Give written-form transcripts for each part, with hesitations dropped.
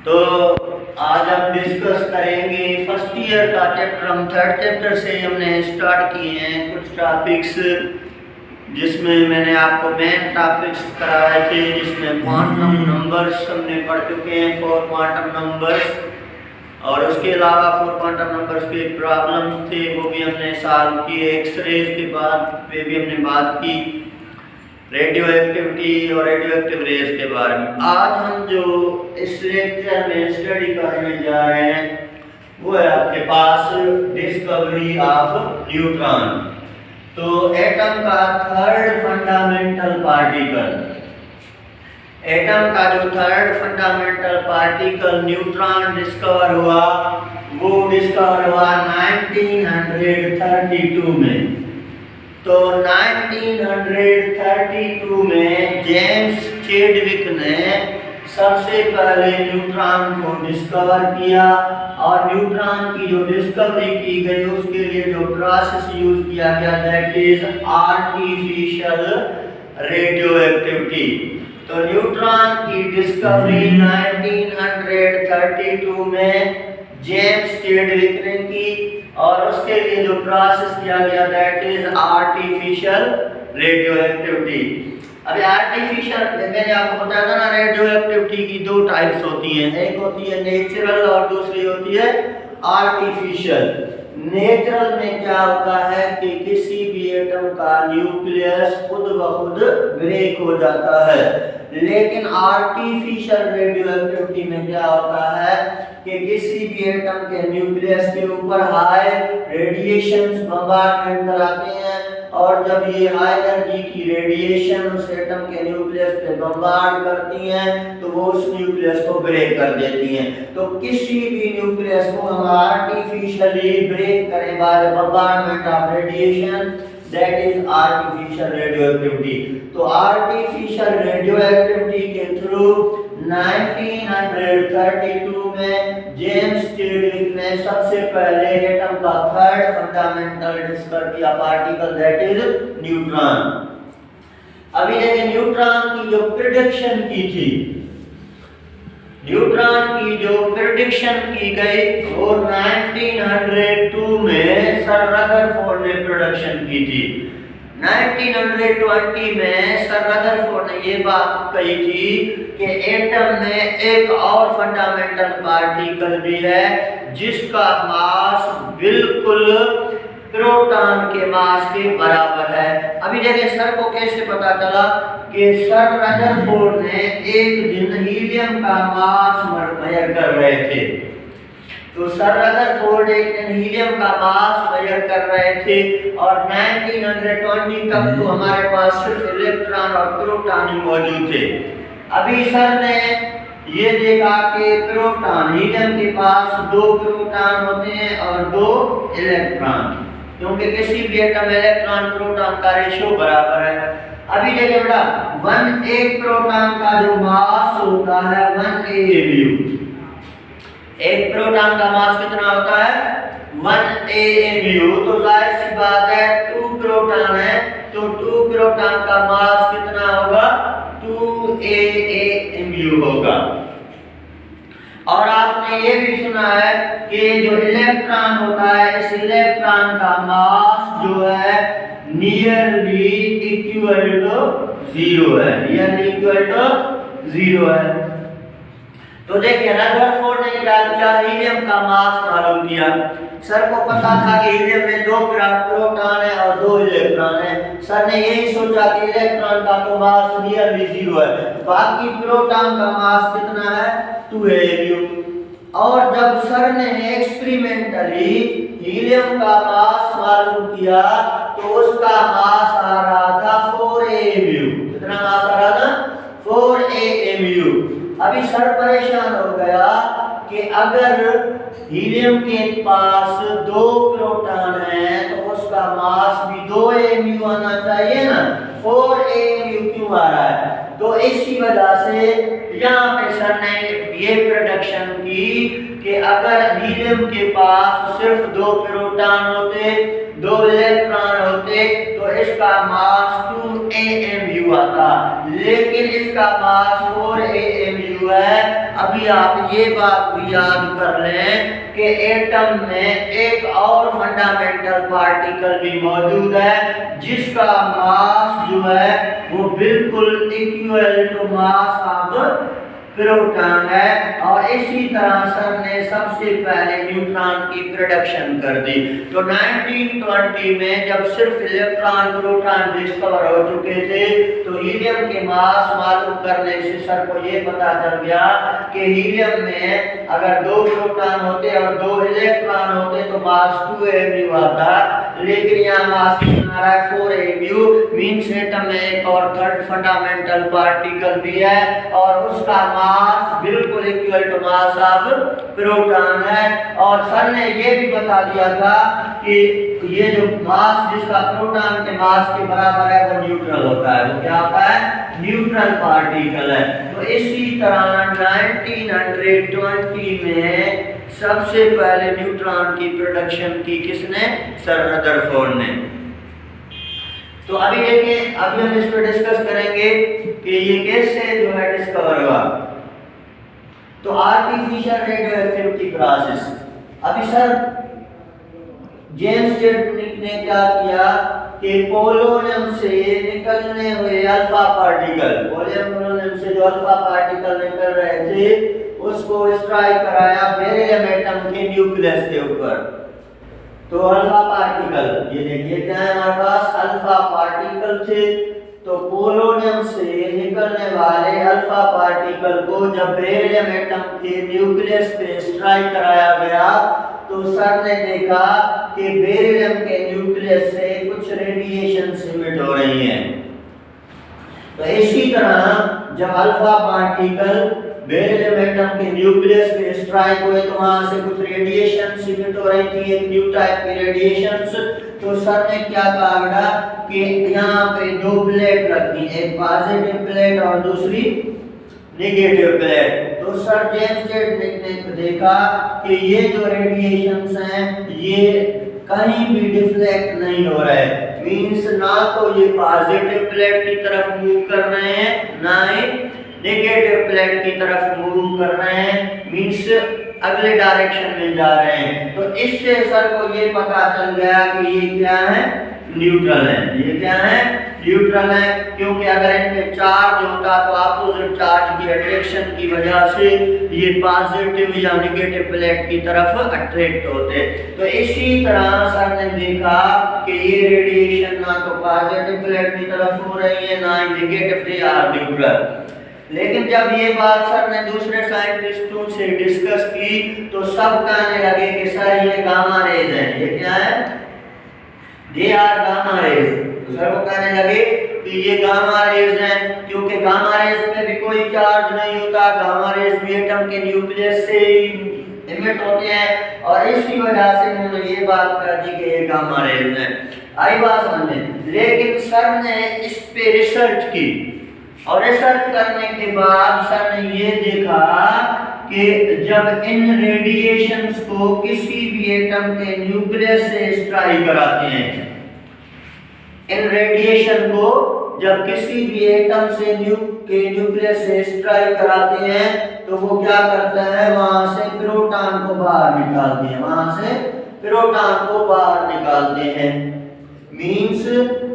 तो आज हम डिस्कस करेंगे फर्स्ट ईयर का चैप्टर। हम थर्ड चैप्टर से हमने स्टार्ट किए हैं कुछ टॉपिक्स, जिसमें मैंने आपको मेन टॉपिक्स कराए थे, जिसमें क्वांटम नंबर्स हमने पढ़ चुके हैं, 4 क्वांटम नंबर्स, और उसके अलावा 4 क्वांटम नंबर्स के प्रॉब्लम्स थे वो भी हमने सॉल्व किए। एक्सरेज के बाद पे भी हमने बात की, रेडियो एक्टिविटी और रेडियो एक्टिव रेज के बारे में। आज हम जो इस लेक्चर में स्टडी करने जा रहे हैं वो है आपके पास डिस्कवरी ऑफ न्यूट्रॉन। तो एटम का थर्ड फंडामेंटल पार्टिकल, एटम का जो third fundamental particle neutron discover हुआ, वो डिस्कवर हुआ 1932 में। तो 1932 में जेम्स चैडविक ने सबसे पहले न्यूट्रॉन को डिस्कवर किया, और न्यूट्रॉन की जो डिस्कवरी की गई उसके लिए जो प्रोसेस यूज किया गया that is artificial radio activity. तो न्यूट्रॉन की डिस्कवरी 1932 में जेम्स चैडविक ने की, और उसके लिए जो प्रोसेस किया गया that is artificial radio activity. अभी आर्टिफिशियल, मैंने आपको बताया था ना, रेडियो एक्टिविटी की 2 टाइप्स होती हैं, एक होती है नेचुरल और दूसरी होती है आर्टिफिशियल। नेचुरल में क्या होता है कि किसी भी एटम का न्यूक्लियस खुद ब खुद ब्रेक हो जाता है, लेकिन आर्टिफिशियल रेडियो एक्टिविटी में क्या होता है कि किसी भी एटम के न्यूक्लियस के ऊपर हाई रेडिएशंस बम्बार्डमेंट कराते हैं, और जब ये हाई एनर्जी की रेडिएशन उस एटम के न्यूक्लियस पे बम्बार्ड करती हैं तो वो उस न्यूक्लियस को ब्रेक कर देती हैं। तो किसी भी न्यूक्लियस को हम आर्टिफिशियली ब्रेक करें by bombardment of radiation, that is artificial radio activity. तो आर्टिफिशियल रेडियो एक्टिविटी के थ्रू 1932 में जेम्स चैडविक ने सबसे पहले एटम का थर्ड फंडामेंटल डिस्कवर किया पार्टिकल दैट इज न्यूट्रॉन। अभी देखिए न्यूट्रॉन की जो प्रेडिक्शन की थी, न्यूट्रॉन की जो प्रेडिक्शन की गई वो 1902 में सर रदरफोर्ड ने प्रेडिक्शन की थी। 1920 में सर रदरफोर्ड ने ये बात कही थी कि एटम में एक और फंडामेंटल पार्टिकल भी है जिसका मास बिल्कुल प्रोटॉन के मास के बराबर है। अभी देखिए सर को कैसे पता चला कि सर रदरफोर्ड ने एक दिन हीलियम का मास मेजर कर रहे थे। तो सर रदरफोर्ड एक दिन हीलियम का मास मेजर कर रहे थे, और 1920 तक तो हमारे पास सिर्फ इलेक्ट्रॉन और प्रोटॉन ही मौजूद थे। अभी सर ने ये देखा कि प्रोटॉन, हीलियम के पास 2 प्रोटॉन होते हैं और 2 इलेक्ट्रॉन, क्योंकि किसी भी एटम में इलेक्ट्रॉन प्रोटॉन का रेशियो बराबर है। अभी देखिए बेटा, 1 प्रोटॉन का जो मास होता है 1 AMU। एक प्रोटॉन का मास कितना होता है 1 AMU। तो जाहिर सी बात है 2 प्रोटॉन है तो 2 प्रोटॉन का मास कितना होगा 2 AMU होगा। और आपने ये भी सुना है कि जो इलेक्ट्रॉन होता है, इस इलेक्ट्रॉन का मास जो है नियरली इक्वल टू 0 है, नियरली इक्वल टू 0 है। तो देखिए रदरफोर्ड ने क्या किया, हीलियम का मास मालूम किया। सर को पता था कि हीलियम में 2 प्रोटॉन है और 2 इलेक्ट्रॉन है। सर ने यही सोचा कि इलेक्ट्रॉन का तो मास नियरली 0 है, बाकी प्रोटॉन का मास कितना है 2 AMU। और जब सर ने एक्सपेरिमेंटली हीलियम का मास मालूम किया तो उसका मास आ रहा था 4 AMU। कितना मास आ रहा था 4 AMU। अभी सर परेशान हो गया कि अगर हीलियम के पास 2 प्रोटॉन हैं तो उसका मास भी 2 AMU आना चाहिए ना, 4 AMU क्यों आ रहा है। तो इसी वजह से यहाँ पे सर ने ये प्रेडिक्शन की कि अगर हीलियम के पास सिर्फ 2 प्रोटॉन होते, 2 इलेक्ट्रॉन होते तो इसका मास 2 AMU हुआ था, लेकिन इसका मास 4 AMU है। अभी आप ये बात भी याद कर लें कि एटम में एक और फंडामेंटल पार्टिकल भी मौजूद है जिसका मास जो है वो बिल्कुल equal to mass of proton है। और इसी तरह सर ने सबसे पहले न्यूट्रॉन की प्रोडक्शन कर दी। तो 1920 में जब सिर्फ इलेक्ट्रॉन प्रोटॉन डिस्कवर हो चुके थे तो हीलियम के मास मालूम करने से सर को ये पता चल गया कि हीलियम में अगर 2 प्रोटॉन होते और 2 इलेक्ट्रॉन होते तो मास 2 AMU आता, लेकिन यहाँ मास कितना रहा है 4 AMU। मीन्स एटम में एक और थर्ड फंडामेंटल पार्टिकल भी है और उसका मास बिल्कुल equal to mass of proton है। और सर ने ये भी बता दिया था कि ये जो मास जिसका प्रोटॉन के मास के बराबर है वो न्यूट्रल होता है। वो क्या होता है? न्यूट्रल पार्टिकल है। तो इसी तरह 1920 में सबसे पहले न्यूट्रॉन की प्रोडक्शन की किसने? सर रदरफोर्ड ने। तो अभी देखिए, अभी हम इस पर डिस्कस करेंगे कि ये कैसे जो है डिस्कवर हुआ। तो आर्टिफिशियल रेडियोएक्टिविटी प्रोसेस। अभी सर जेम्स जेटनिक ने क्या किया कि पोलोनियम से निकलने हुए अल्फा पार्टिकल, पोलोनियम से जो अल्फा पार्टिकल निकल रहे थे उसको स्ट्राइक कराया बेरिलियम एटम के न्यूक्लियस के ऊपर। तो अल्फा पार्टिकल, ये देखिए क्या है हमारे पास, अल्फा पार्टिकल थे। तो पोलोनियम से निकलने वाले अल्फा पार्टिकल को जब बेरिलियम एटम के न्यूक्लियस पे स्ट्राइक कराया गया तो सर ने देखा कि बेरिलियम के न्यूक्लियस से कुछ रेडिएशन इमिट हो रही हैं। तो इसी तरह जब अल्फा पार्टिकल बेरिलियम एटम के न्यूक्लियस पे स्ट्राइक हुए तो वहां से कुछ रेडिएशन इमिट हो रही थी, एक न्यू टाइप की रेडिएशंस। तो सर ने क्या कहा बेटा कि यहाँ पे 2 प्लेट रखी, एक पॉजिटिव प्लेट और दूसरी नेगेटिव प्लेट। तो सर जेम्स जेटनिक ने देखा कि ये जो रेडिएशंस हैं ये कहीं भी डिफ्लेक्ट नहीं हो रहे। मींस ना तो ये पॉजिटिव प्लेट की तरफ मूव कर रहे हैं ना ही नेगेटिव प्लेट की तरफ मूव कर रहे हैं, मींस अगले डायरेक्शन में जा रहे हैं। तो इससे सर को ये पता चल गया कि ये क्या है? न्यूट्रल है। ये क्या है? न्यूट्रल है, क्योंकि अगर इनके चार्ज होता तो अपोजिट चार्ज की अट्रैक्शन की वजह से ये पॉजिटिव या नेगेटिव प्लेट की तरफ अट्रैक्ट होते। तो इसी तरह सर ने देखा कि ये रेडिएशन ना तो पॉजिटिव प्लेट की तरफ हो रही है ना ही नेगेटिव, दे आर न्यूट्रल। लेकिन जब ये बात सर ने दूसरे साइंटिस्टों से डिस्कस की तो सब कहने लगे कि सर ये गामा रेज है। ये क्या है? They are gamma rays. तो सर वो कहने लगे कि ये गामा रेज है, क्योंकि गामा रेज में भी कोई चार्ज नहीं होता, गामा रेज भी एटम के न्यूक्लियस से इमिट होते हैं और इसी वजह से उन्होंने ये बात कर दी कि ये गामा रेज है। आई बात समझ में। लेकिन सर ने इस पे रिसर्च की और रिसर्च करने के बाद सर ने ये देखा कि जब इन रेडिएशंस को किसी भी एटम के न्यूक्लियस से स्ट्राइक कराते हैं, इन रेडिएशन को जब किसी भी एटम से न्यूक्लियस से स्ट्राइक कराते हैं तो वो क्या करता है? वहां से प्रोटॉन को बाहर निकालते हैं, वहां से प्रोटॉन को बाहर निकालते हैं। मींस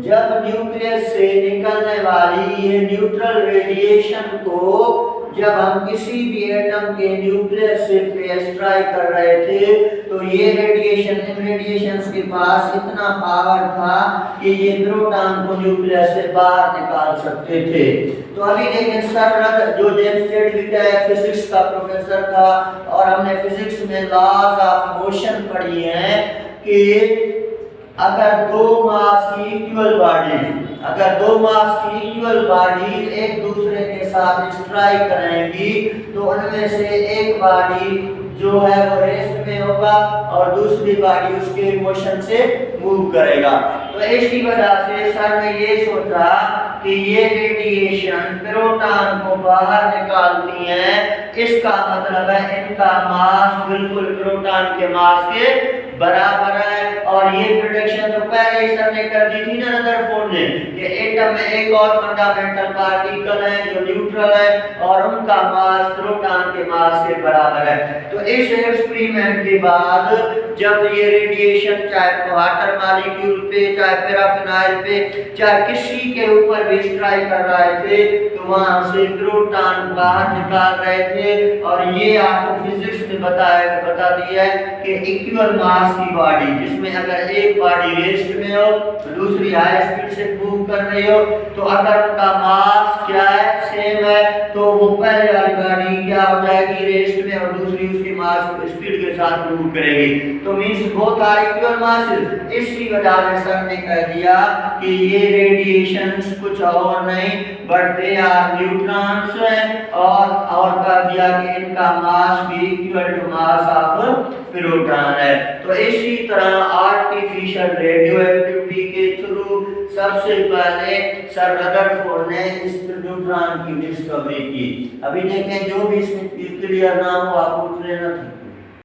जब न्यूक्लियस से निकलने वाली ये न्यूट्रल रेडिएशन को जब हम किसी भी एटम के न्यूक्लियस से पे स्ट्राइक कर रहे थे तो ये रेडिएशन, इन रेडिएशंस के पास इतना पावर था कि ये प्रोटॉन को न्यूक्लियस से बाहर निकाल सकते थे। तो अभी देखें सर जो जेम्स जेटनिक फिजिक्स का प्रोफेसर था और हमने फिजिक्स में लॉज ऑफ मोशन पढ़ी है कि अगर दो मास की इक्वल बॉडी एक दूसरे के साथ स्ट्राइक करेंगी तो उनमें से एक बॉडी जो है वो रेस्ट में होगा और दूसरी बॉडी उसके मोशन से मूव करेगा। तो इसी वजह से सर ने ये सोचा कि ये रेडिएशन प्रोटॉन को बाहर निकालती हैं, इसका मतलब है इनका मास बिल्कुल प्रोटॉन के मास के बराबर है। और ये प्रेडिक्शन तो पहले ही सर ने कर दी थी ना रदरफोर्ड ने कि एटम में एक और फंडामेंटल पार्टिकल है जो न्यूट्रल है और उनका मास प्रोटॉन के मास के बराबर है। तो इस एक्सपेरिमेंट के बाद जब ये रेडिएशन चाहे वाटर मॉलिक्यूल पे, चाहे पैराफिनाइल पे, चाहे किसी के ऊपर भी स्ट्राइक कर रहे थे तो वहां से प्रोटॉन बाहर निकाल रहे थे। और ये आपको फिजिक्स में बता दिया है कि इक्वल मास की बॉडी जिसमें अगर एक बॉडी रेस्ट में हो तो दूसरी हाई स्पीड से मूव कर रही हो, तो अगर उनका मास क्या है सेम है तो वो पहले वाली बॉडी क्या हो जाएगी रेस्ट में और दूसरी उसके मास स्पीड के साथ मूव करेगी। तो means both are equal masses. इसकी वजह से सर ने कह दिया कि ये रेडिएशंस कुछ और नहीं बट दे आर न्यूट्रॉन्स और कह दिया कि इनका मास भी equal to mass of proton है। तो इसी तरह आर्टिफिशियल रेडियो एक्टिविटी के थ्रू सबसे पहले सर रदरफोर्ड ने इस न्यूट्रॉन की डिस्कवरी की। अभी देखें जो भी इसमें क्लियर ना हो आप पूछ लेना।